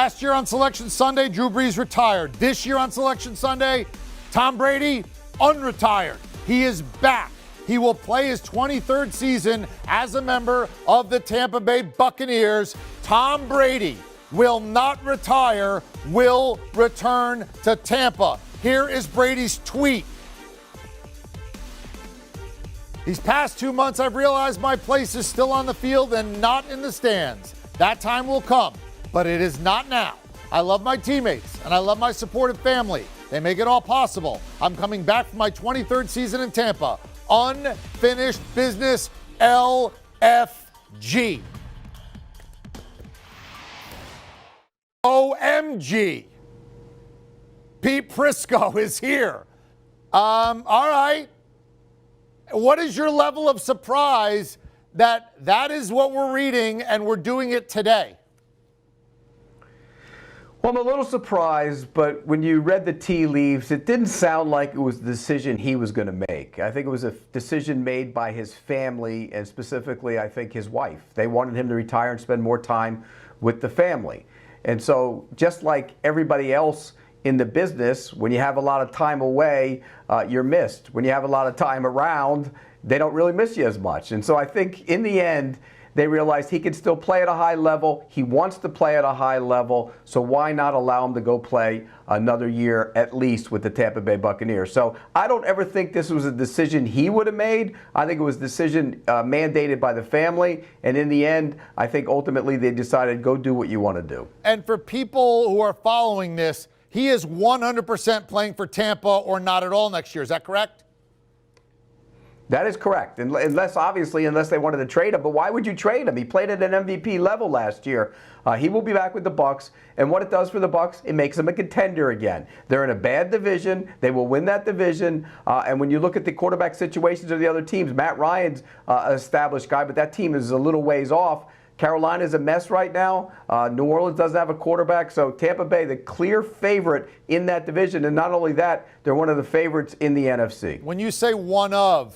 Last year on Selection Sunday, Drew Brees retired. This year on Selection Sunday, Tom Brady unretired. He is back. He will play his 23rd season as a member of the Tampa Bay Buccaneers. Tom Brady will not retire, will return to Tampa. Here is Brady's tweet. These past 2 months, I've realized my place is still on the field and not in the stands. That time will come, but it is not now. I love my teammates and I love my supportive family. They make it all possible. I'm coming back for my 23rd season in Tampa. Unfinished business, LFG. OMG. Pete Prisco is here. All right. What is your level of surprise that is what we're reading and we're doing it today? Well, I'm a little surprised, but when you read the tea leaves, it didn't sound like it was the decision he was going to make. I think it was a decision made by his family, and specifically, I think, his wife. They wanted him to retire and spend more time with the family. And so, just like everybody else in the business, when you have a lot of time away, you're missed. When you have a lot of time around, they don't really miss you as much. And so I think in the end, they realized he can still play at a high level. He wants to play at a high level, so why not allow him to go play another year at least with the Tampa Bay Buccaneers? So I don't ever think this was a decision he would have made. I think it was a decision mandated by the family, and in the end, I think ultimately they decided, go do what you want to do. And for people who are following this, he is 100% playing for Tampa or not at all next year. Is that correct? That is correct, unless they wanted to trade him. But why would you trade him? He played at an MVP level last year. He will be back with the Bucs, and what it does for the Bucs, it makes them a contender again. They're in a bad division. They will win that division. And when you look at the quarterback situations of the other teams, Matt Ryan's an established guy, but that team is a little ways off. Carolina's a mess right now. New Orleans doesn't have a quarterback, so Tampa Bay, the clear favorite in that division. And not only that, they're one of the favorites in the NFC. When you say one of,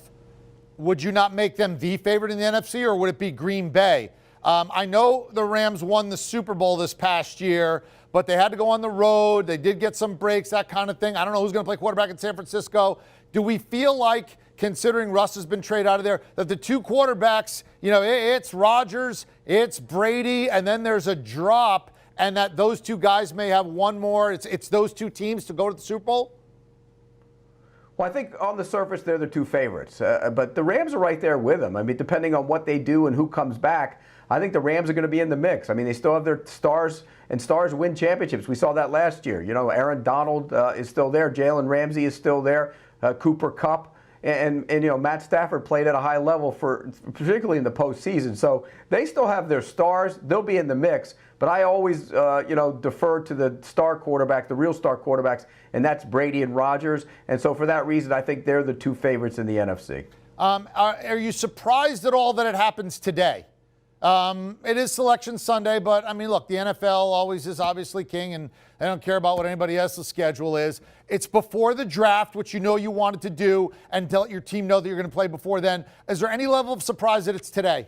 would you not make them the favorite in the NFC, or would it be Green Bay? I know the Rams won the Super Bowl this past year, but they had to go on the road. They did get some breaks, that kind of thing. I don't know who's going to play quarterback in San Francisco. Do we feel like, considering Russ has been traded out of there, that the two quarterbacks, it's Rodgers, it's Brady, and then there's a drop, and that those two guys may have one more? It's those two teams to go to the Super Bowl? Well, I think on the surface, they're the two favorites. But the Rams are right there with them. I mean, depending on what they do and who comes back, I think the Rams are going to be in the mix. I mean, they still have their stars, and stars win championships. We saw that last year. Aaron Donald is still there. Jalen Ramsey is still there. Cooper Kupp. And Matt Stafford played at a high level particularly in the postseason. So they still have their stars. They'll be in the mix. But I always, defer to the star quarterback, the real star quarterbacks, and that's Brady and Rodgers. And so for that reason, I think they're the two favorites in the NFC. Are you surprised at all that it happens today? It is Selection Sunday, but, look, the NFL always is obviously king, and they don't care about what anybody else's schedule is. It's before the draft, which you wanted to do, and to let your team know that you're going to play before then. Is there any level of surprise that it's today?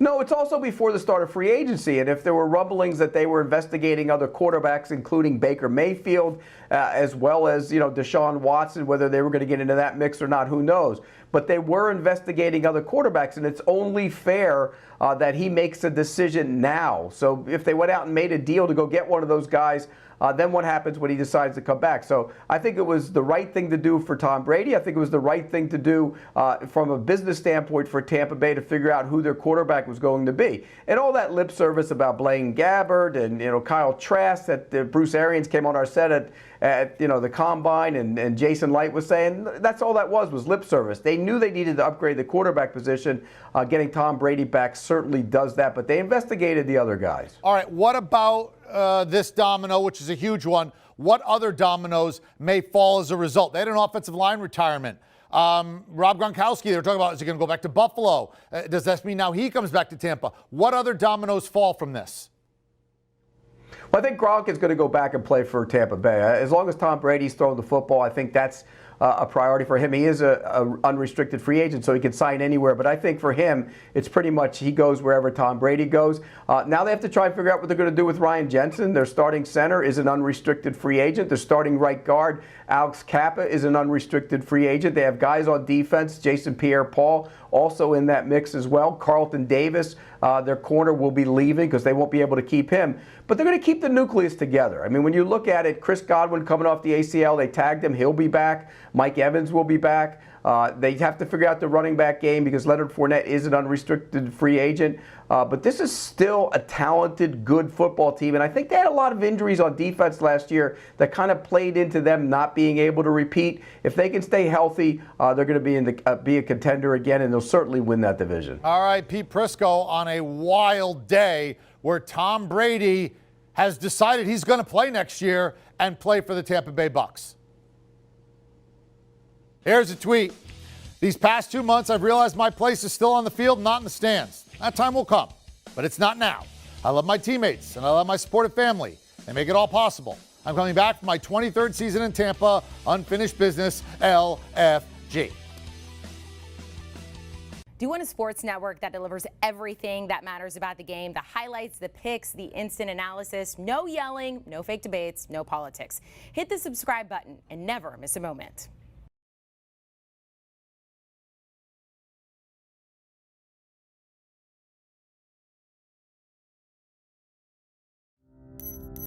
No, it's also before the start of free agency. And if there were rumblings that they were investigating other quarterbacks, including Baker Mayfield, as well as, Deshaun Watson, whether they were going to get into that mix or not, who knows. But they were investigating other quarterbacks, and it's only fair that he makes a decision now. So if they went out and made a deal to go get one of those guys, then what happens when he decides to come back? So I think it was the right thing to do for Tom Brady. I think it was the right thing to do from a business standpoint for Tampa Bay to figure out who their quarterback was going to be. And all that lip service about Blaine Gabbert and Kyle Trask that Bruce Arians came on our set at the Combine and Jason Light was saying, that's all that was lip service. They knew they needed to upgrade the quarterback position. Getting Tom Brady back certainly does that, but they investigated the other guys. All right, what about this domino, which is a huge one? What other dominoes may fall as a result? They had an offensive line retirement. Rob Gronkowski, they were talking about, is he going to go back to Buffalo? Does that mean now he comes back to Tampa? What other dominoes fall from this? Well, I think Gronk is going to go back and play for Tampa Bay. As long as Tom Brady's throwing the football, I think that's a priority for him. He is a unrestricted free agent, so he can sign anywhere. But I think for him, it's pretty much he goes wherever Tom Brady goes. Now they have to try and figure out what they're going to do with Ryan Jensen. Their starting center is an unrestricted free agent. Their starting right guard, Alex Kappa, is an unrestricted free agent. They have guys on defense, Jason Pierre-Paul, also in that mix as well. Carlton Davis, their corner, will be leaving because they won't be able to keep him. But they're going to keep the nucleus together. I mean, when you look at it, Chris Godwin coming off the ACL, they tagged him. He'll be back. Mike Evans will be back. They have to figure out the running back game because Leonard Fournette is an unrestricted free agent. But this is still a talented, good football team. And I think they had a lot of injuries on defense last year that kind of played into them not being able to repeat. If they can stay healthy, they're going to be a contender again, and they'll certainly win that division. All right, Pete Prisco, on a wild day where Tom Brady has decided he's going to play next year and play for the Tampa Bay Bucks. Here's a tweet. These past 2 months, I've realized my place is still on the field, not in the stands. That time will come, but it's not now. I love my teammates, and I love my supportive family. They make it all possible. I'm coming back for my 23rd season in Tampa, unfinished business, LFG. Do you want a sports network that delivers everything that matters about the game? The highlights, the picks, the instant analysis, no yelling, no fake debates, no politics. Hit the subscribe button and never miss a moment.